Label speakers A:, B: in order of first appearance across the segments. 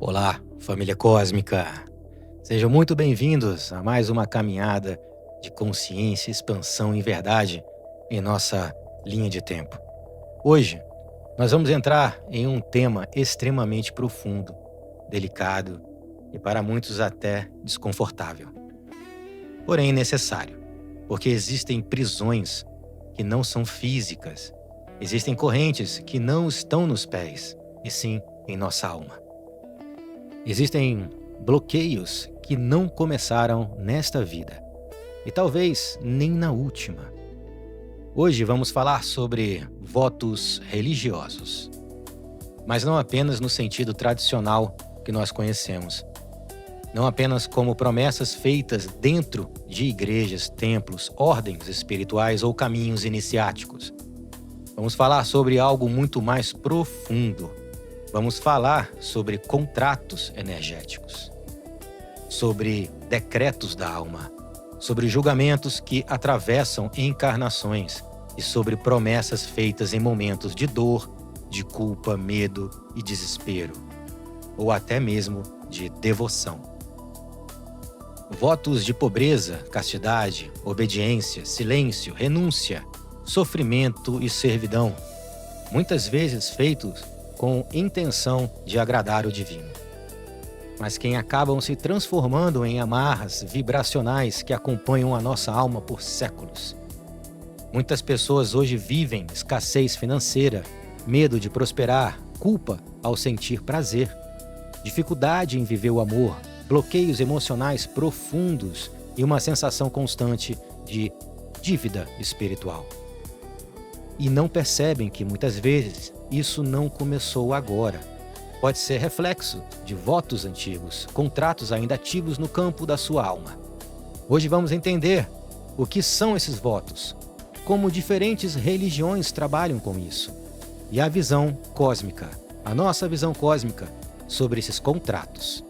A: Olá, família cósmica! Sejam muito bem-vindos a mais uma caminhada de consciência, expansão e verdade em nossa linha de tempo. Hoje, nós vamos entrar em um tema extremamente profundo, delicado e para muitos até desconfortável. Porém necessário, porque existem prisões que não são físicas, existem correntes que não estão nos pés, e sim em nossa alma. Existem bloqueios que não começaram nesta vida e talvez nem na última. Hoje vamos falar sobre votos religiosos, mas não apenas no sentido tradicional que nós conhecemos, não apenas como promessas feitas dentro de igrejas, templos, ordens espirituais ou caminhos iniciáticos. Vamos falar sobre algo muito mais profundo. Vamos falar sobre contratos energéticos, sobre decretos da alma, sobre julgamentos que atravessam encarnações e sobre promessas feitas em momentos de dor, de culpa, medo e desespero, ou até mesmo de devoção. Votos de pobreza, castidade, obediência, silêncio, renúncia, sofrimento e servidão, muitas vezes feitos com intenção de agradar o divino, mas quem acabam se transformando em amarras vibracionais que acompanham a nossa alma por séculos. Muitas pessoas hoje vivem escassez financeira, medo de prosperar, culpa ao sentir prazer, dificuldade em viver o amor, bloqueios emocionais profundos e uma sensação constante de dívida espiritual. E não percebem que muitas vezes isso não começou agora. Pode ser reflexo de votos antigos, contratos ainda ativos no campo da sua alma. Hoje vamos entender o que são esses votos, como diferentes religiões trabalham com isso, e a visão cósmica, a nossa visão cósmica sobre esses contratos.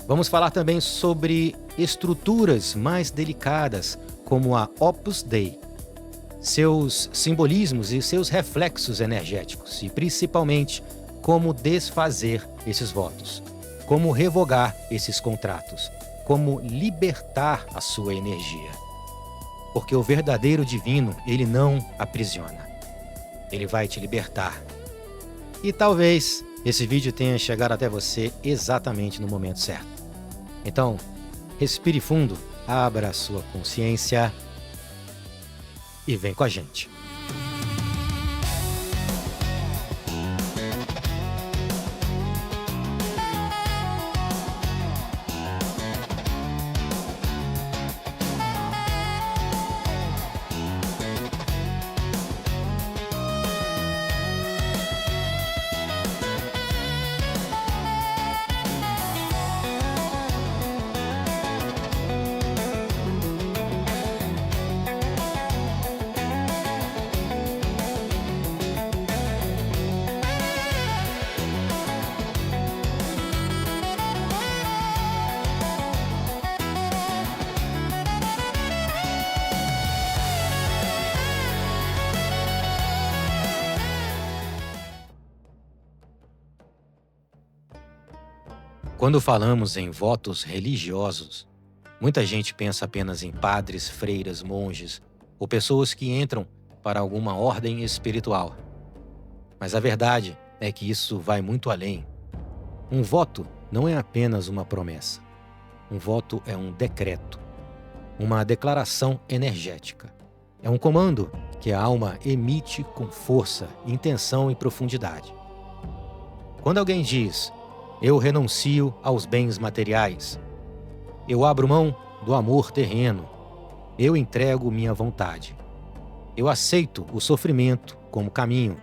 A: Vamos falar também sobre estruturas mais delicadas, como a Opus Dei, seus simbolismos e seus reflexos energéticos, e principalmente como desfazer esses votos, como revogar esses contratos, como libertar a sua energia. Porque o verdadeiro divino, ele não aprisiona, ele vai te libertar. E talvez esse vídeo tenha chegado até você exatamente no momento certo. Então, respire fundo, abra a sua consciência e vem com a gente. Quando falamos em votos religiosos, muita gente pensa apenas em padres, freiras, monges ou pessoas que entram para alguma ordem espiritual. Mas a verdade é que isso vai muito além. Um voto não é apenas uma promessa. Um voto é um decreto, uma declaração energética. É um comando que a alma emite com força, intenção e profundidade. Quando alguém diz: eu renuncio aos bens materiais, eu abro mão do amor terreno, eu entrego minha vontade, eu aceito o sofrimento como caminho,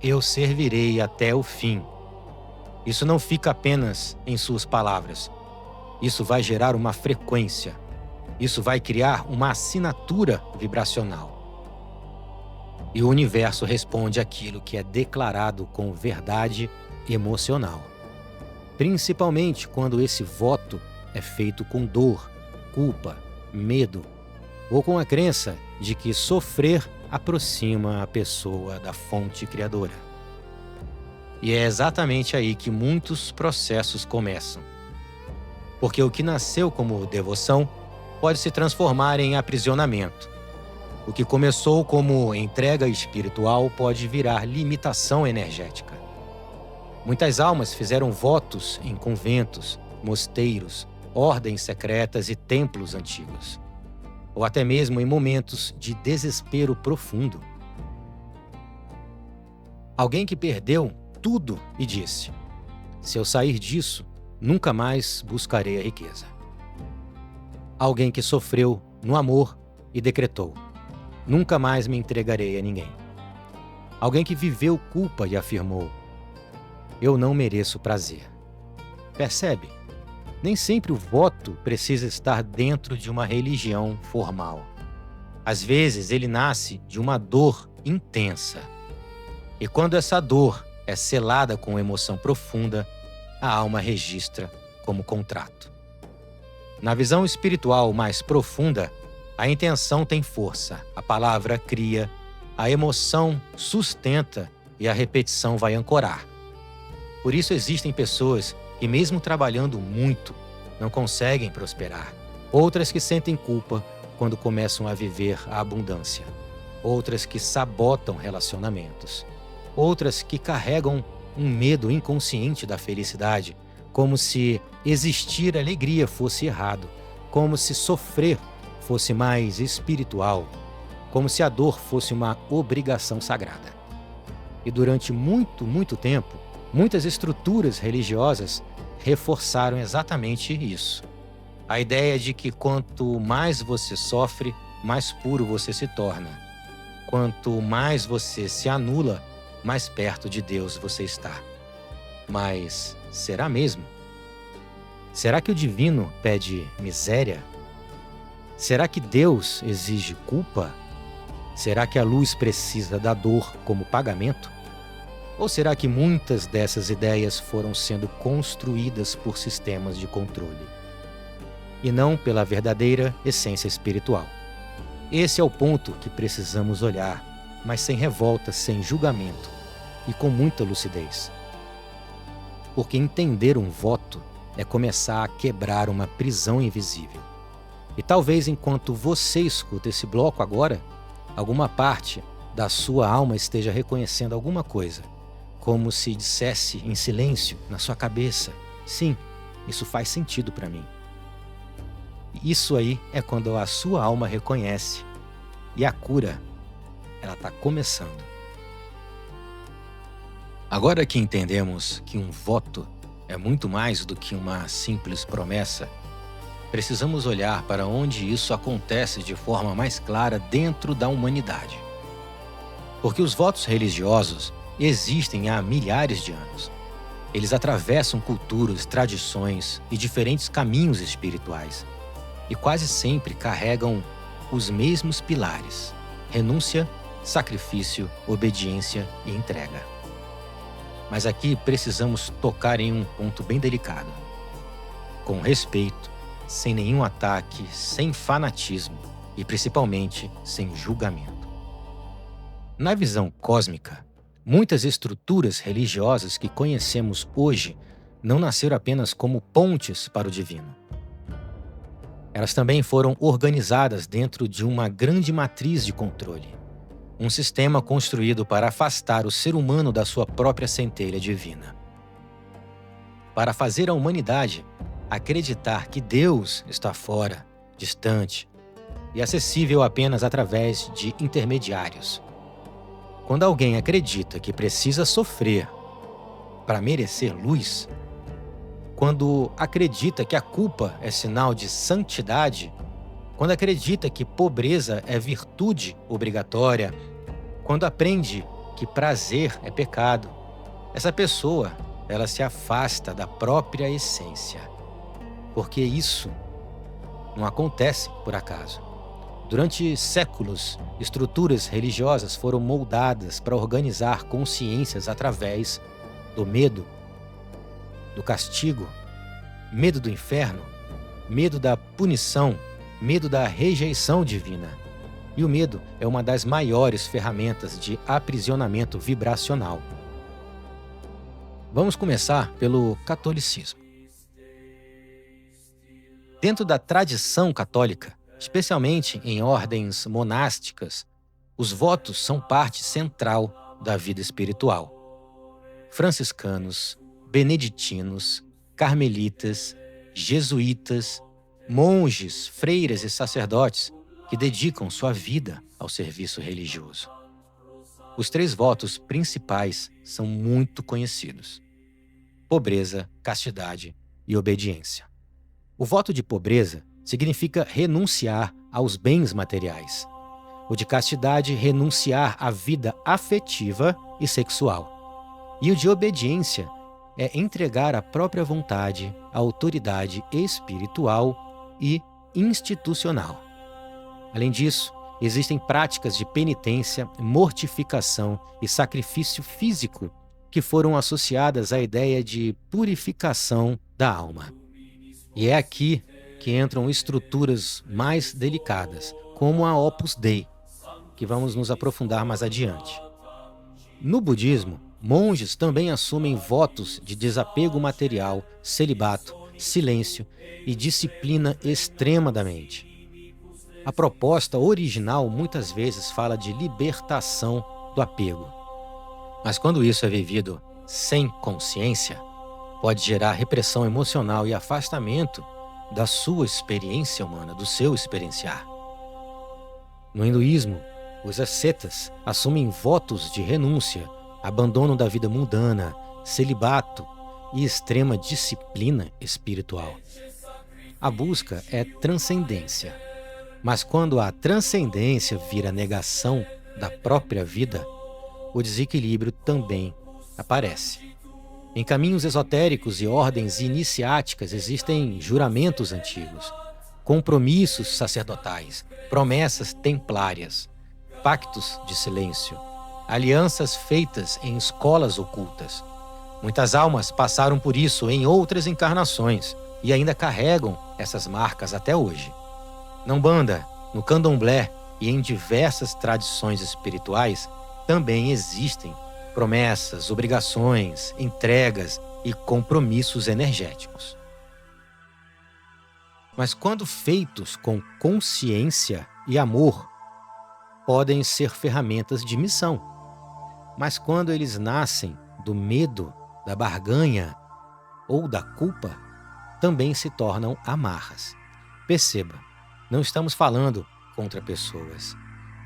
A: eu servirei até o fim. Isso não fica apenas em suas palavras, isso vai gerar uma frequência, isso vai criar uma assinatura vibracional. E o universo responde àquilo que é declarado com verdade emocional, principalmente quando esse voto é feito com dor, culpa, medo ou com a crença de que sofrer aproxima a pessoa da fonte criadora. E é exatamente aí que muitos processos começam. Porque o que nasceu como devoção pode se transformar em aprisionamento. O que começou como entrega espiritual pode virar limitação energética. Muitas almas fizeram votos em conventos, mosteiros, ordens secretas e templos antigos, ou até mesmo em momentos de desespero profundo. Alguém que perdeu tudo e disse: "Se eu sair disso, nunca mais buscarei a riqueza." Alguém que sofreu no amor e decretou: "Nunca mais me entregarei a ninguém." Alguém que viveu culpa e afirmou: "Eu não mereço prazer." Percebe? Nem sempre o voto precisa estar dentro de uma religião formal. Às vezes ele nasce de uma dor intensa. E quando essa dor é selada com emoção profunda, a alma registra como contrato. Na visão espiritual mais profunda, a intenção tem força, a palavra cria, a emoção sustenta e a repetição vai ancorar. Por isso existem pessoas que, mesmo trabalhando muito, não conseguem prosperar. Outras que sentem culpa quando começam a viver a abundância. Outras que sabotam relacionamentos. Outras que carregam um medo inconsciente da felicidade, como se existir alegria fosse errado, como se sofrer fosse mais espiritual, como se a dor fosse uma obrigação sagrada. E durante muito tempo, muitas estruturas religiosas reforçaram exatamente isso. A ideia de que quanto mais você sofre, mais puro você se torna. Quanto mais você se anula, mais perto de Deus você está. Mas será mesmo? Será que o divino pede miséria? Será que Deus exige culpa? Será que a luz precisa da dor como pagamento? Ou será que muitas dessas ideias foram sendo construídas por sistemas de controle, e não pela verdadeira essência espiritual? Esse é o ponto que precisamos olhar, mas sem revolta, sem julgamento e com muita lucidez. Porque entender um voto é começar a quebrar uma prisão invisível. E talvez enquanto você escuta esse bloco agora, alguma parte da sua alma esteja reconhecendo alguma coisa, como se dissesse em silêncio na sua cabeça: "Sim, isso faz sentido para mim." Isso aí é quando a sua alma reconhece, e a cura, ela está começando. Agora que entendemos que um voto é muito mais do que uma simples promessa, precisamos olhar para onde isso acontece de forma mais clara dentro da humanidade. Porque os votos religiosos existem há milhares de anos. Eles atravessam culturas, tradições e diferentes caminhos espirituais. E quase sempre carregam os mesmos pilares: renúncia, sacrifício, obediência e entrega. Mas aqui precisamos tocar em um ponto bem delicado. Com respeito, sem nenhum ataque, sem fanatismo e principalmente sem julgamento. Na visão cósmica, muitas estruturas religiosas que conhecemos hoje não nasceram apenas como pontes para o divino. Elas também foram organizadas dentro de uma grande matriz de controle, um sistema construído para afastar o ser humano da sua própria centelha divina. Para fazer a humanidade acreditar que Deus está fora, distante e acessível apenas através de intermediários. Quando alguém acredita que precisa sofrer para merecer luz, quando acredita que a culpa é sinal de santidade, quando acredita que pobreza é virtude obrigatória, quando aprende que prazer é pecado, essa pessoa, ela se afasta da própria essência. Porque isso não acontece por acaso. Durante séculos, estruturas religiosas foram moldadas para organizar consciências através do medo, do castigo, medo do inferno, medo da punição, medo da rejeição divina. E o medo é uma das maiores ferramentas de aprisionamento vibracional. Vamos começar pelo catolicismo. Dentro da tradição católica, especialmente em ordens monásticas, os votos são parte central da vida espiritual. Franciscanos, beneditinos, carmelitas, jesuítas, monges, freiras e sacerdotes que dedicam sua vida ao serviço religioso. Os 3 votos principais são muito conhecidos: pobreza, castidade e obediência. O voto de pobreza significa renunciar aos bens materiais. O de castidade, renunciar à vida afetiva e sexual. E o de obediência é entregar a própria vontade à autoridade espiritual e institucional. Além disso, existem práticas de penitência, mortificação e sacrifício físico que foram associadas à ideia de purificação da alma. E é aqui que entram estruturas mais delicadas, como a Opus Dei, que vamos nos aprofundar mais adiante. No budismo, monges também assumem votos de desapego material, celibato, silêncio e disciplina extrema da mente. A proposta original muitas vezes fala de libertação do apego. Mas quando isso é vivido sem consciência, pode gerar repressão emocional e afastamento da sua experiência humana, do seu experienciar. No hinduísmo, os ascetas assumem votos de renúncia, abandono da vida mundana, celibato e extrema disciplina espiritual. A busca é transcendência, mas quando a transcendência vira negação da própria vida, o desequilíbrio também aparece. Em caminhos esotéricos e ordens iniciáticas existem juramentos antigos, compromissos sacerdotais, promessas templárias, pactos de silêncio, alianças feitas em escolas ocultas. Muitas almas passaram por isso em outras encarnações e ainda carregam essas marcas até hoje. Na Umbanda, no Candomblé e em diversas tradições espirituais também existem promessas, obrigações, entregas e compromissos energéticos. Mas quando feitos com consciência e amor, podem ser ferramentas de missão. Mas quando eles nascem do medo, da barganha ou da culpa, também se tornam amarras. Perceba, não estamos falando contra pessoas,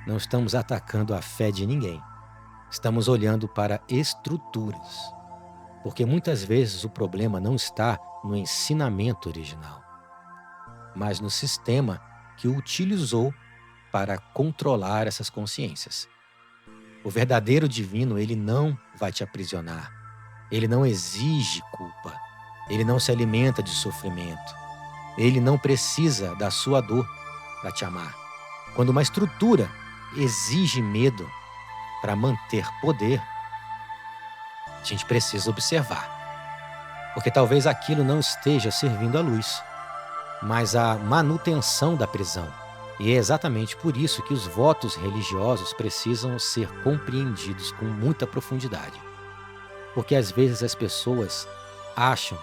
A: não estamos atacando a fé de ninguém. Estamos olhando para estruturas, porque muitas vezes o problema não está no ensinamento original, mas no sistema que o utilizou para controlar essas consciências. O verdadeiro divino, ele não vai te aprisionar, ele não exige culpa, ele não se alimenta de sofrimento, ele não precisa da sua dor para te amar. Quando uma estrutura exige medo para manter poder, a gente precisa observar, porque talvez aquilo não esteja servindo à luz, mas à manutenção da prisão. E é exatamente por isso que os votos religiosos precisam ser compreendidos com muita profundidade. Porque às vezes as pessoas acham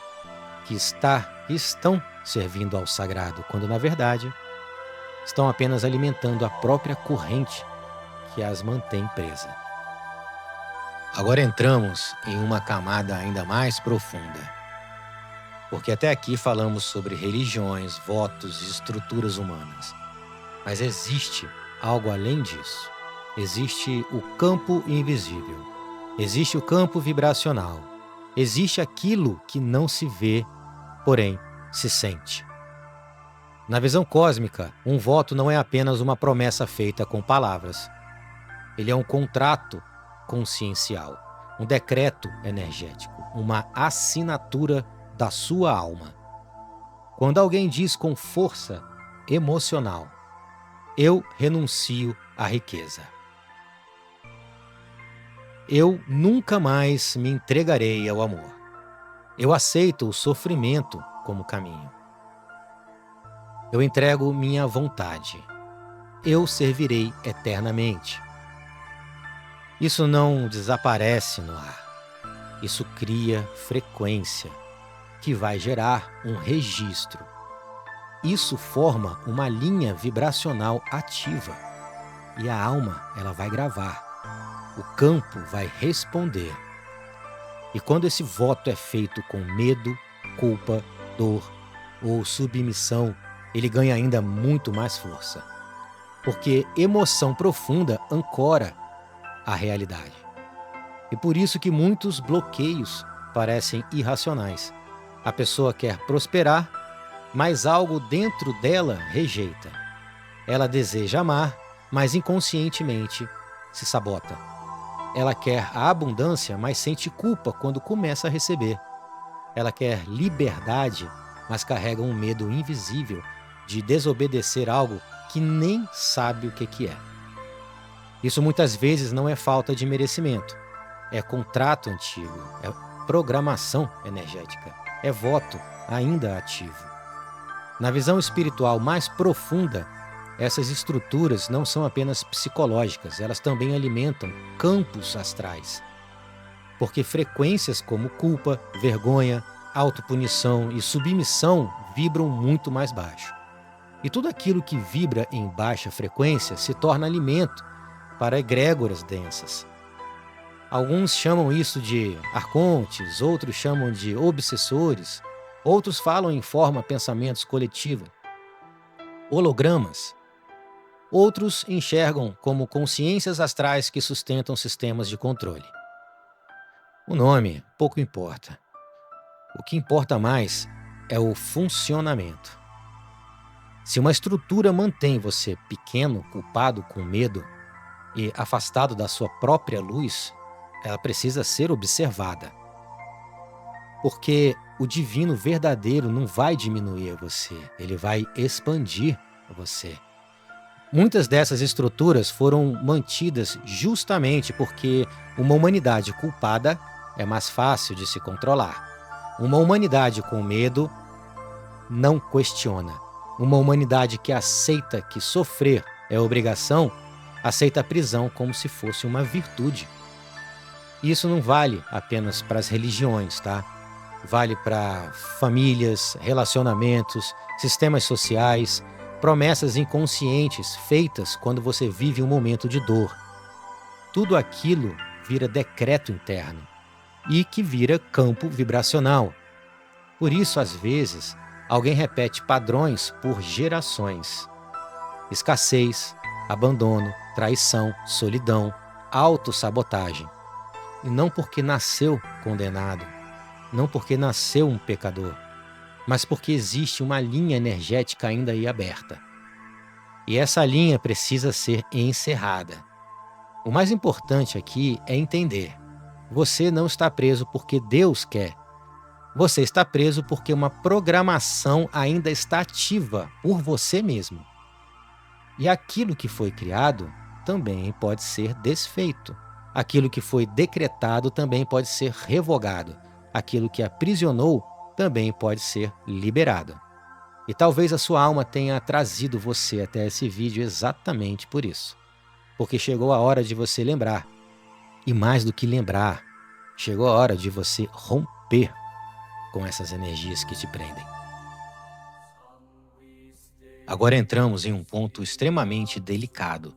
A: que estão servindo ao sagrado, quando na verdade estão apenas alimentando a própria corrente que as mantém presas. Agora entramos em uma camada ainda mais profunda, porque até aqui falamos sobre religiões, votos e estruturas humanas. Mas existe algo além disso. Existe o campo invisível, existe o campo vibracional, existe aquilo que não se vê, porém se sente. Na visão cósmica, um voto não é apenas uma promessa feita com palavras. Ele é um contrato consciencial, um decreto energético, uma assinatura da sua alma. Quando alguém diz com força emocional: eu renuncio à riqueza, eu nunca mais me entregarei ao amor, eu aceito o sofrimento como caminho, eu entrego minha vontade, eu servirei eternamente. Isso não desaparece no ar. Isso cria frequência, que vai gerar um registro. Isso forma uma linha vibracional ativa e a alma ela vai gravar. O campo vai responder. E quando esse voto é feito com medo, culpa, dor ou submissão, ele ganha ainda muito mais força. Porque emoção profunda ancora a realidade. E por isso que muitos bloqueios parecem irracionais. A pessoa quer prosperar, mas algo dentro dela rejeita. Ela deseja amar, mas inconscientemente se sabota. Ela quer a abundância, mas sente culpa quando começa a receber. Ela quer liberdade, mas carrega um medo invisível de desobedecer algo que nem sabe o que é. Isso muitas vezes não é falta de merecimento. É contrato antigo, é programação energética, é voto ainda ativo. Na visão espiritual mais profunda, essas estruturas não são apenas psicológicas, elas também alimentam campos astrais. Porque frequências como culpa, vergonha, autopunição e submissão vibram muito mais baixo. E tudo aquilo que vibra em baixa frequência se torna alimento para egrégoras densas. Alguns chamam isso de arcontes, outros chamam de obsessores, outros falam em forma pensamentos coletiva, hologramas. Outros enxergam como consciências astrais que sustentam sistemas de controle. O nome pouco importa. O que importa mais é o funcionamento. Se uma estrutura mantém você pequeno, culpado, com medo e afastado da sua própria luz, ela precisa ser observada. Porque o divino verdadeiro não vai diminuir você, ele vai expandir você. Muitas dessas estruturas foram mantidas justamente porque uma humanidade culpada é mais fácil de se controlar. Uma humanidade com medo não questiona. Uma humanidade que aceita que sofrer é obrigação, aceita a prisão como se fosse uma virtude. Isso não vale apenas para as religiões, tá? Vale para famílias, relacionamentos, sistemas sociais, promessas inconscientes feitas quando você vive um momento de dor. Tudo aquilo vira decreto interno e que vira campo vibracional. Por isso, às vezes, alguém repete padrões por gerações. Escassez, abandono, traição, solidão, autossabotagem. E não porque nasceu condenado, não porque nasceu um pecador, mas porque existe uma linha energética ainda aí aberta. E essa linha precisa ser encerrada. O mais importante aqui é entender: você não está preso porque Deus quer. Você está preso porque uma programação ainda está ativa por você mesmo. E aquilo que foi criado também pode ser desfeito. Aquilo que foi decretado também pode ser revogado. Aquilo que aprisionou também pode ser liberado. E talvez a sua alma tenha trazido você até esse vídeo exatamente por isso. Porque chegou a hora de você lembrar. E mais do que lembrar, chegou a hora de você romper com essas energias que te prendem. Agora entramos em um ponto extremamente delicado.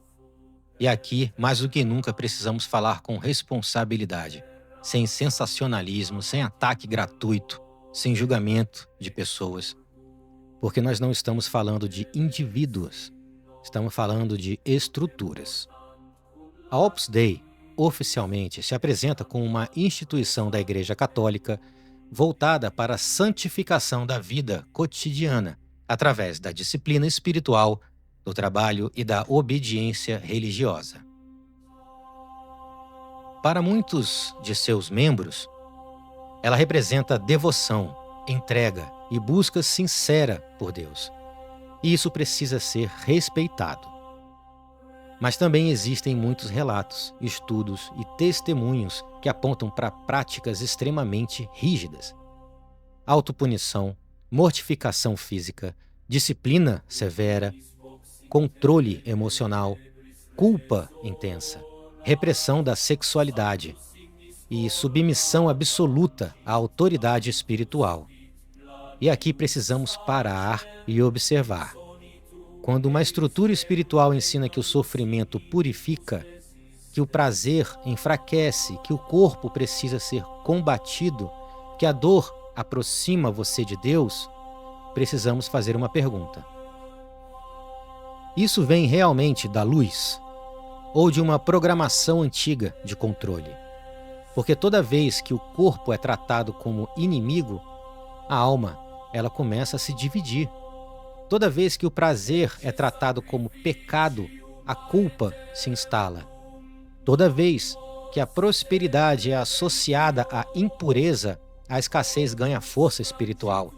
A: E aqui, mais do que nunca, precisamos falar com responsabilidade, sem sensacionalismo, sem ataque gratuito, sem julgamento de pessoas. Porque nós não estamos falando de indivíduos, estamos falando de estruturas. A Opus Dei, oficialmente, se apresenta como uma instituição da Igreja Católica voltada para a santificação da vida cotidiana, através da disciplina espiritual, do trabalho e da obediência religiosa. Para muitos de seus membros, ela representa devoção, entrega e busca sincera por Deus. E isso precisa ser respeitado. Mas também existem muitos relatos, estudos e testemunhos que apontam para práticas extremamente rígidas. Autopunição, mortificação física, disciplina severa, controle emocional, culpa intensa, repressão da sexualidade, e submissão absoluta à autoridade espiritual. E aqui precisamos parar e observar. Quando uma estrutura espiritual ensina que o sofrimento purifica, que o prazer enfraquece, que o corpo precisa ser combatido, que a dor aproxima você de Deus, precisamos fazer uma pergunta. Isso vem realmente da luz? Ou de uma programação antiga de controle? Porque toda vez que o corpo é tratado como inimigo, a alma, ela começa a se dividir. Toda vez que o prazer é tratado como pecado, a culpa se instala. Toda vez que a prosperidade é associada à impureza, a escassez ganha força espiritual.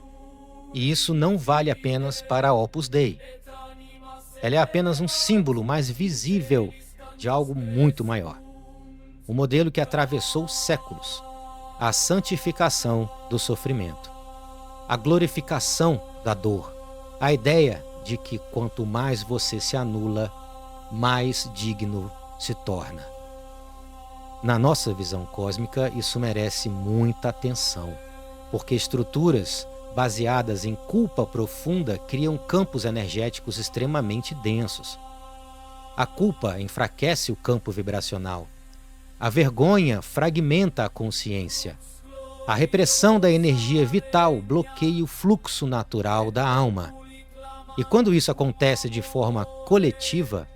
A: E isso não vale apenas para a Opus Dei. Ela é apenas um símbolo mais visível de algo muito maior. Um modelo que atravessou séculos. A santificação do sofrimento. A glorificação da dor. A ideia de que quanto mais você se anula, mais digno se torna. Na nossa visão cósmica, isso merece muita atenção, porque estruturas baseadas em culpa profunda criam campos energéticos extremamente densos. A culpa enfraquece o campo vibracional. A vergonha fragmenta a consciência. A repressão da energia vital bloqueia o fluxo natural da alma. E quando isso acontece de forma coletiva,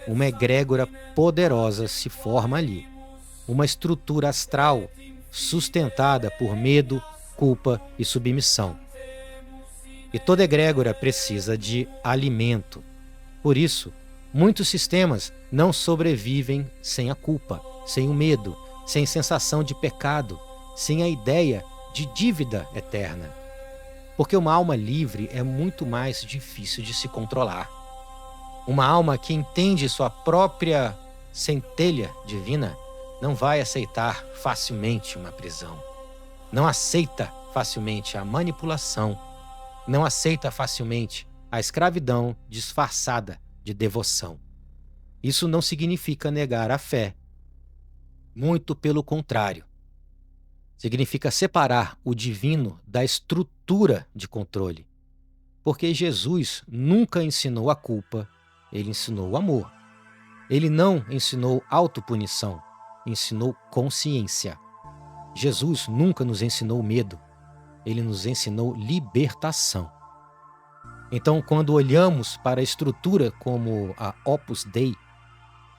A: uma egrégora poderosa se forma ali. Uma estrutura astral sustentada por medo, culpa e submissão. E toda egrégora precisa de alimento. Por isso, muitos sistemas não sobrevivem sem a culpa, sem o medo, sem sensação de pecado, sem a ideia de dívida eterna. Porque uma alma livre é muito mais difícil de se controlar. Uma alma que entende sua própria centelha divina não vai aceitar facilmente uma prisão. Não aceita facilmente a manipulação. Não aceita facilmente a escravidão disfarçada de devoção. Isso não significa negar a fé. Muito pelo contrário. Significa separar o divino da estrutura de controle. Porque Jesus nunca ensinou a culpa, ele ensinou o amor. Ele não ensinou autopunição, ensinou consciência. Jesus nunca nos ensinou medo, ele nos ensinou libertação. Então, quando olhamos para a estrutura como a Opus Dei,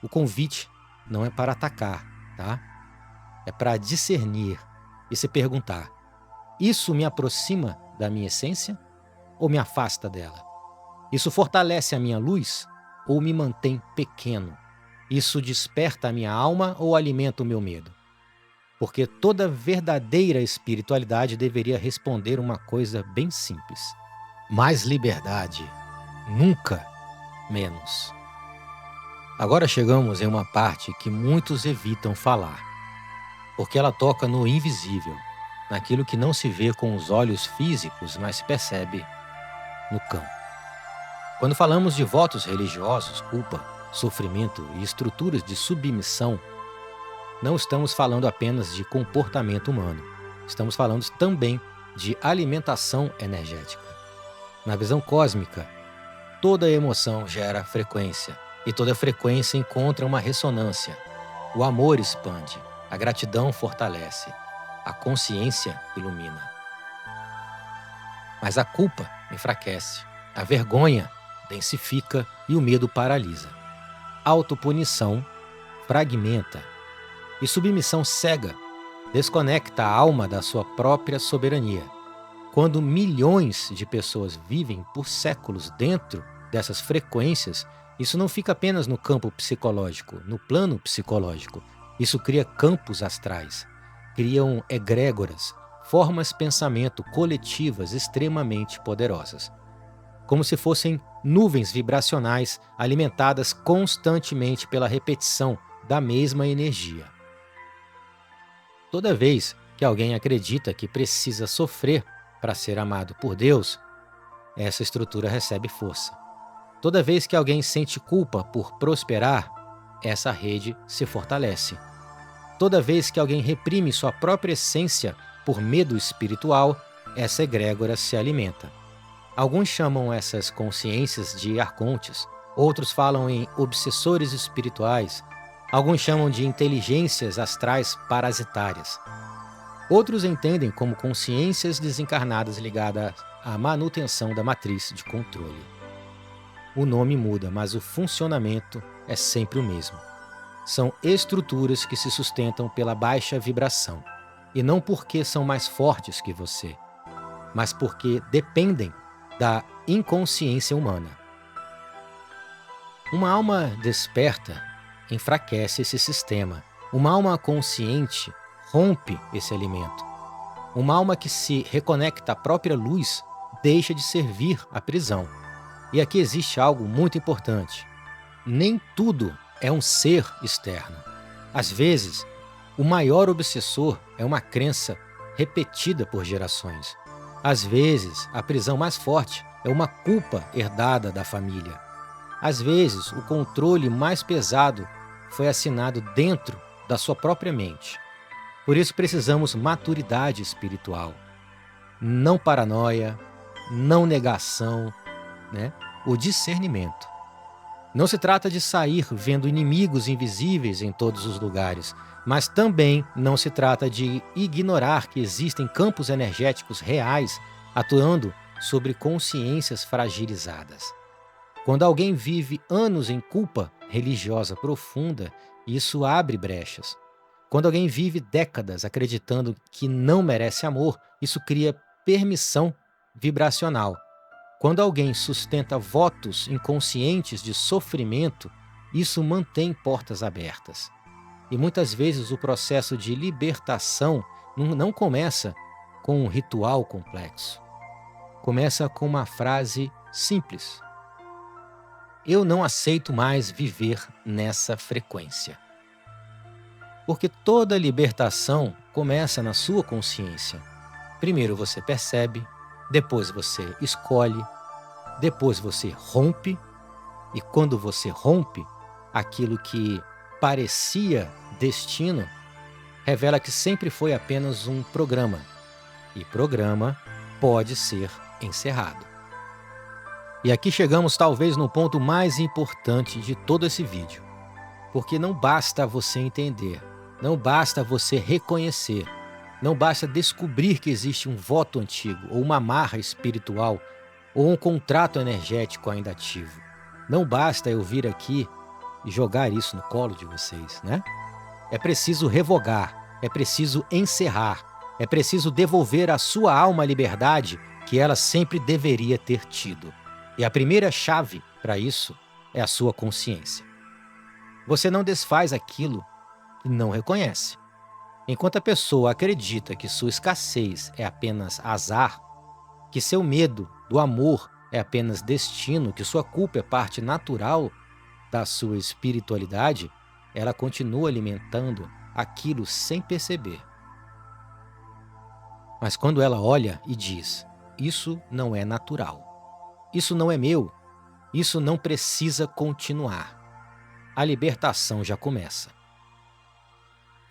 A: o convite não é para atacar, tá? É para discernir e se perguntar: isso me aproxima da minha essência ou me afasta dela? Isso fortalece a minha luz ou me mantém pequeno? Isso desperta a minha alma ou alimenta o meu medo? Porque toda verdadeira espiritualidade deveria responder uma coisa bem simples: mais liberdade, nunca menos. Agora chegamos em uma parte que muitos evitam falar, porque ela toca no invisível, naquilo que não se vê com os olhos físicos, mas se percebe no campo. Quando falamos de votos religiosos, culpa, sofrimento e estruturas de submissão, não estamos falando apenas de comportamento humano. Estamos falando também de alimentação energética. Na visão cósmica, toda emoção gera frequência, e toda frequência encontra uma ressonância. O amor expande, a gratidão fortalece, a consciência ilumina. Mas a culpa enfraquece, a vergonha densifica e o medo paralisa. Autopunição fragmenta e submissão cega desconecta a alma da sua própria soberania. Quando milhões de pessoas vivem por séculos dentro dessas frequências, isso não fica apenas no campo psicológico, no plano psicológico. Isso cria campos astrais, criam egrégoras, formas de pensamento coletivas extremamente poderosas. Como se fossem nuvens vibracionais alimentadas constantemente pela repetição da mesma energia. Toda vez que alguém acredita que precisa sofrer para ser amado por Deus, essa estrutura recebe força. Toda vez que alguém sente culpa por prosperar, essa rede se fortalece. Toda vez que alguém reprime sua própria essência por medo espiritual, essa egrégora se alimenta. Alguns chamam essas consciências de arcontes, outros falam em obsessores espirituais, alguns chamam de inteligências astrais parasitárias. Outros entendem como consciências desencarnadas ligadas à manutenção da matriz de controle. O nome muda, mas o funcionamento é sempre o mesmo. São estruturas que se sustentam pela baixa vibração, e não porque são mais fortes que você, mas porque dependem da inconsciência humana. Uma alma desperta enfraquece esse sistema. Uma alma consciente rompe esse alimento. Uma alma que se reconecta à própria luz deixa de servir à prisão. E aqui existe algo muito importante. Nem tudo é um ser externo. Às vezes, o maior obsessor é uma crença repetida por gerações. Às vezes, a prisão mais forte é uma culpa herdada da família. Às vezes, o controle mais pesado foi assinado dentro da sua própria mente. Por isso precisamos maturidade espiritual. Não paranoia, não negação, o discernimento. Não se trata de sair vendo inimigos invisíveis em todos os lugares, mas também não se trata de ignorar que existem campos energéticos reais atuando sobre consciências fragilizadas. Quando alguém vive anos em culpa religiosa profunda, isso abre brechas. Quando alguém vive décadas acreditando que não merece amor, isso cria permissão vibracional. Quando alguém sustenta votos inconscientes de sofrimento, isso mantém portas abertas. E muitas vezes o processo de libertação não começa com um ritual complexo. Começa com uma frase simples: eu não aceito mais viver nessa frequência. Porque toda libertação começa na sua consciência. Primeiro você percebe, depois você escolhe, depois você rompe, e quando você rompe, aquilo que parecia destino revela que sempre foi apenas um programa, e programa pode ser encerrado. E aqui chegamos talvez no ponto mais importante de todo esse vídeo, porque não basta você entender, não basta você reconhecer, não basta descobrir que existe um voto antigo, ou uma amarra espiritual, ou um contrato energético ainda ativo. Não basta eu vir aqui e jogar isso no colo de vocês, É preciso revogar, é preciso encerrar, é preciso devolver à sua alma a liberdade que ela sempre deveria ter tido. E a primeira chave para isso é a sua consciência. Você não desfaz aquilo que não reconhece. Enquanto a pessoa acredita que sua escassez é apenas azar, que seu medo do amor é apenas destino, que sua culpa é parte natural da sua espiritualidade, ela continua alimentando aquilo sem perceber. Mas quando ela olha e diz: isso não é natural, isso não é meu, isso não precisa continuar, a libertação já começa.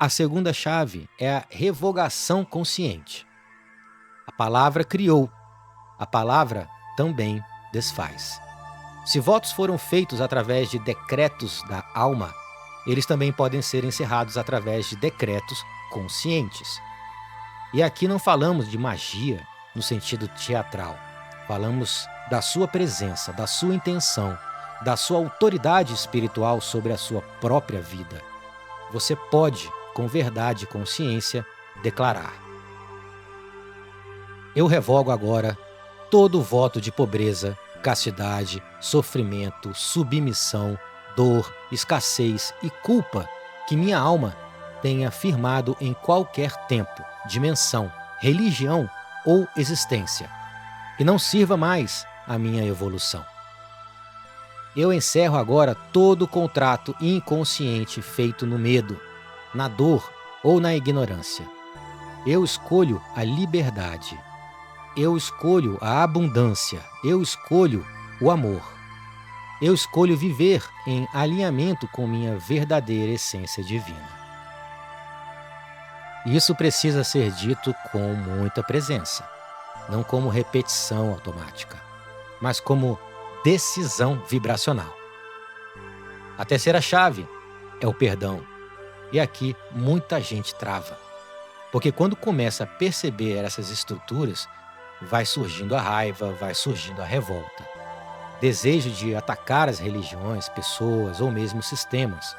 A: A segunda chave é a revogação consciente. A palavra criou, a palavra também desfaz. Se votos foram feitos através de decretos da alma, eles também podem ser encerrados através de decretos conscientes. E aqui não falamos de magia no sentido teatral. Falamos da sua presença, da sua intenção, da sua autoridade espiritual sobre a sua própria vida. Você pode, com verdade e consciência, declarar: eu revogo agora todo voto de pobreza, castidade, sofrimento, submissão, dor, escassez e culpa que minha alma tenha firmado em qualquer tempo, dimensão, religião ou existência, que não sirva mais à minha evolução. Eu encerro agora todo contrato inconsciente feito no medo, na dor ou na ignorância. Eu escolho a liberdade. Eu escolho a abundância. Eu escolho o amor. Eu escolho viver em alinhamento com minha verdadeira essência divina. E isso precisa ser dito com muita presença, não como repetição automática, mas como decisão vibracional. A terceira chave é o perdão. E aqui muita gente trava. Porque quando começa a perceber essas estruturas, vai surgindo a raiva, vai surgindo a revolta. Desejo de atacar as religiões, pessoas ou mesmo sistemas.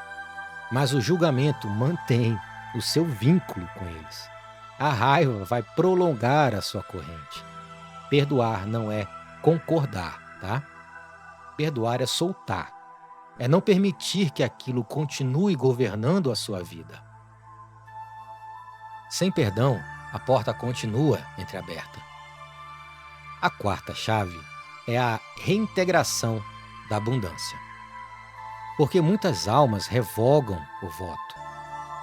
A: Mas o julgamento mantém o seu vínculo com eles. A raiva vai prolongar a sua corrente. Perdoar não é concordar, tá? Perdoar é soltar. É não permitir que aquilo continue governando a sua vida. Sem perdão, a porta continua entreaberta. A quarta chave é a reintegração da abundância. Porque muitas almas revogam o voto,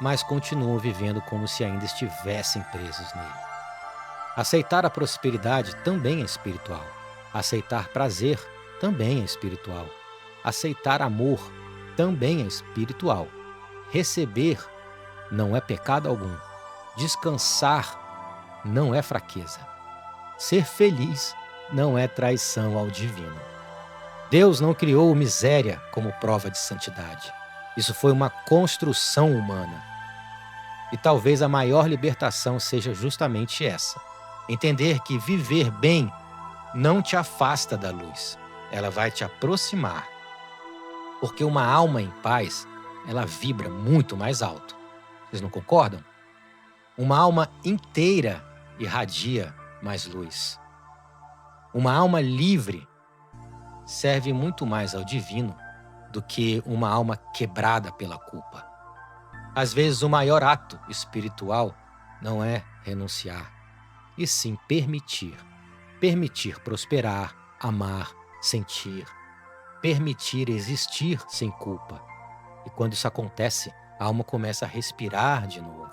A: mas continuam vivendo como se ainda estivessem presos nele. Aceitar a prosperidade também é espiritual. Aceitar prazer também é espiritual. Aceitar amor também é espiritual. Receber não é pecado algum. Descansar não é fraqueza. Ser feliz não é traição ao divino. Deus não criou miséria como prova de santidade. Isso foi uma construção humana. E talvez a maior libertação seja justamente essa. Entender que viver bem não te afasta da luz. Ela vai te aproximar. Porque uma alma em paz, ela vibra muito mais alto. Vocês não concordam? Uma alma inteira irradia mais luz. Uma alma livre serve muito mais ao divino do que uma alma quebrada pela culpa. Às vezes, o maior ato espiritual não é renunciar, e sim permitir. Permitir prosperar, amar, sentir. Permitir existir sem culpa. E quando isso acontece, a alma começa a respirar de novo.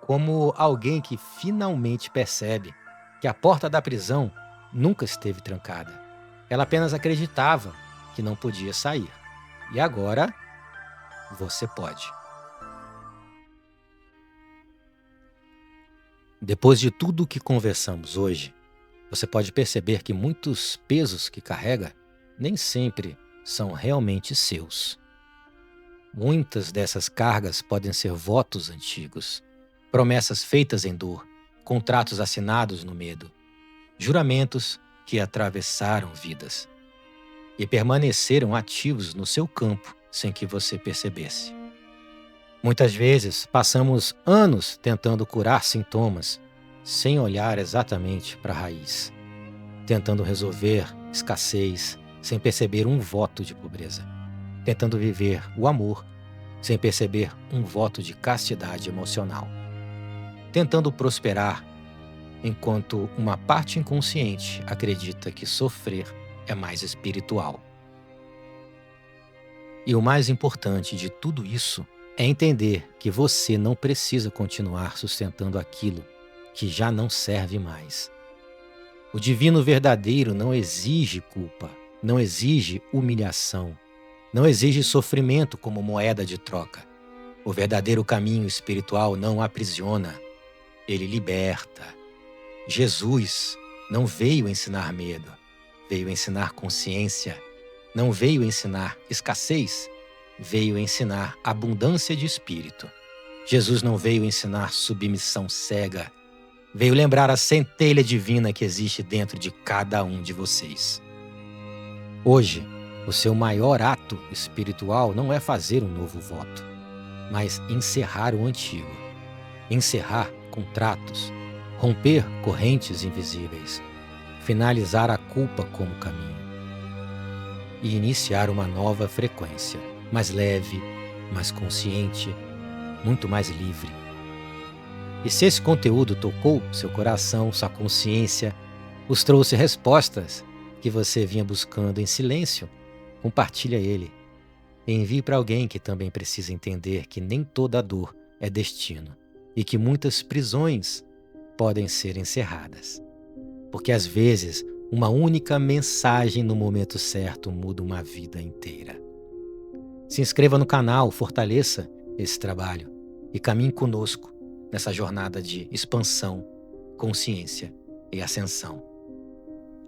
A: Como alguém que finalmente percebe que a porta da prisão nunca esteve trancada. Ela apenas acreditava que não podia sair. E agora, você pode. Depois de tudo o que conversamos hoje, você pode perceber que muitos pesos que carrega nem sempre são realmente seus. Muitas dessas cargas podem ser votos antigos, promessas feitas em dor, contratos assinados no medo, juramentos que atravessaram vidas e permaneceram ativos no seu campo sem que você percebesse. Muitas vezes passamos anos tentando curar sintomas sem olhar exatamente para a raiz, tentando resolver escassez sem perceber um voto de pobreza, tentando viver o amor sem perceber um voto de castidade emocional, tentando prosperar enquanto uma parte inconsciente acredita que sofrer é mais espiritual. E o mais importante de tudo isso é entender que você não precisa continuar sustentando aquilo que já não serve mais. O divino verdadeiro não exige culpa, não exige humilhação, não exige sofrimento como moeda de troca. O verdadeiro caminho espiritual não aprisiona, ele liberta. Jesus não veio ensinar medo, veio ensinar consciência. Não veio ensinar escassez, veio ensinar abundância de espírito. Jesus não veio ensinar submissão cega, veio lembrar a centelha divina que existe dentro de cada um de vocês. Hoje, o seu maior ato espiritual não é fazer um novo voto, mas encerrar o antigo, encerrar contratos, romper correntes invisíveis, finalizar a culpa como caminho e iniciar uma nova frequência, mais leve, mais consciente, muito mais livre. E se esse conteúdo tocou seu coração, sua consciência, os trouxe respostas que você vinha buscando em silêncio, compartilha ele. E envie para alguém que também precisa entender que nem toda dor é destino e que muitas prisões podem ser encerradas. Porque às vezes, uma única mensagem no momento certo muda uma vida inteira. Se inscreva no canal, fortaleça esse trabalho e caminhe conosco nessa jornada de expansão, consciência e ascensão.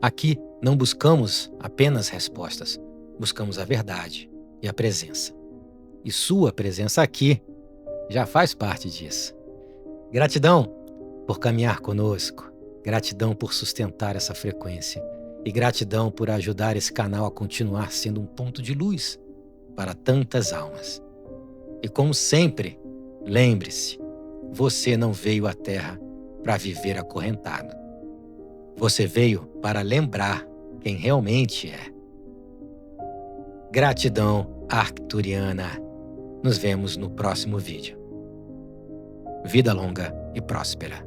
A: Aqui não buscamos apenas respostas, buscamos a verdade e a presença. E sua presença aqui já faz parte disso. Gratidão por caminhar conosco, gratidão por sustentar essa frequência e gratidão por ajudar esse canal a continuar sendo um ponto de luz para tantas almas. E como sempre, lembre-se, você não veio à Terra para viver acorrentado. Você veio para lembrar quem realmente é. Gratidão arcturiana. Nos vemos no próximo vídeo. Vida longa e próspera.